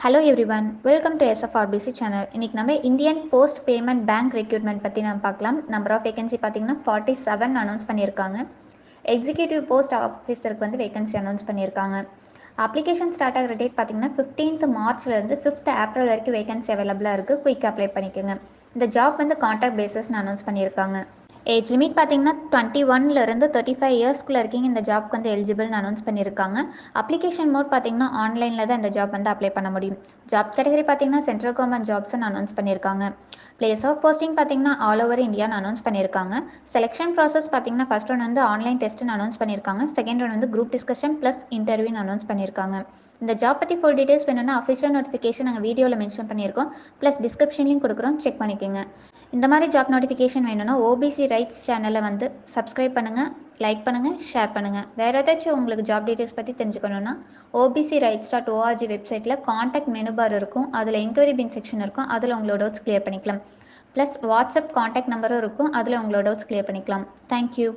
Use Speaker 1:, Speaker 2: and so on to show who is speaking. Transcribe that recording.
Speaker 1: Hello everyone, welcome to SFRPC channel. இன்னைக்கு நம்ம Indian post payment bank recruitment பற்றி நம்ம பார்க்கலாம். நம்பர் ஆஃப் வேகன்சி பார்த்தீங்கன்னா 47 அனௌன்ஸ் பண்ணியிருக்காங்க. எக்ஸிக்யூட்டிவ் போஸ்ட் ஆஃபீஸருக்கு வந்து வேகன்சி அனௌன்ஸ் பண்ணியிருக்காங்க. அப்ளிகேஷன் ஸ்டார்ட் ஆகிற டேட் பார்த்தீங்கன்னா 15th மார்ச்லேருந்து 5th ஏப்ரல் வரைக்கும் வேகன்சி அவைலபிளாக இருக்குது. குயிக் அப்ளை பண்ணிக்கோங்க. இந்த ஜாப் வந்து கான்ட்ராக்ட் பேசிஸ்னு அனௌன்ஸ் பண்ணியிருக்காங்க. ஏஜ் லிமிட் பார்த்தீங்கன்னா 21லேருந்து 35 இயர்ஸ்க்குள்ளே இருக்கீங்க இந்த ஜாப்க்கு வந்து எலிஜிபிள்னு அனௌன்ஸ் பண்ணியிருக்காங்க. அப்ளிகேஷன் மோட் பார்த்தீங்கன்னா ஆன்லைனில் தான் இந்த ஜாப் வந்து அப்ளை பண்ண முடியும். ஜாப் கேட்டகரி பார்த்தீங்கன்னா சென்ட்ரல் கவர்மெண்ட் ஜாப்ஸ்னு அனௌன்ஸ் பண்ணியிருக்காங்க. பிளேஸ் ஆஃப் போஸ்டிங் பார்த்தீங்கன்னா ஆல் ஓவர் இந்தியான்னு அனௌன்ஸ் பண்ணியிருக்காங்க. செலெக்ஷன் ப்ராசஸ் பார்த்தீங்கன்னா ஃபர்ஸ்ட் ஒன் வந்து ஆன்லைன் டெஸ்ட்னு அனௌன்ஸ் பண்ணியிருக்காங்க. செகண்ட் ஒன் வந்து குரூப் டிஸ்கஷன் ப்ளஸ் இன்டர்வியூன்னு அனௌன்ஸ் பண்ணியிருக்காங்க. இந்த ஜாப் பற்றி ஃபுல் டீடைல்ஸ் வேணும்னா அஃபிஷியல் நோட்டிஃபிகேஷன் நாங்கள் வீடியோவில் மென்ஷன் பண்ணியிருக்கோம். ப்ளஸ் டிஸ்கிரிப்ஷன்லையும் கொடுக்குறோம், செக் பண்ணிக்கோங்க. இந்த மாதிரி ஜாப் நோட்டிஃபிகேஷன் வேணும்னா ஓபிசி ரைட்ஸ் சேனலை வந்து சப்ஸ்கிரைப் பண்ணுங்கள், லைக் பண்ணுங்கள், ஷேர் பண்ணுங்கள். வேறு ஏதாச்சும் உங்களுக்கு ஜாப் டீட்டெயில்ஸ் பற்றி தெரிஞ்சுக்கணுன்னா obcrights.org வெப்சைட்டில் காண்டாக்ட் மெனு பார் இருக்கும். அதில் என்கொயரி பின் செக்ஷன் இருக்கும். அதில் உங்களோட டவுட்ஸ் கிளியர் பண்ணிக்கலாம். ப்ளஸ் வாட்ஸ்அப் காண்டாக்ட் நம்பரும் இருக்கும். அதில் உங்களோட டவுட்ஸ் கிளியர் பண்ணிக்கலாம். தேங்க்யூ.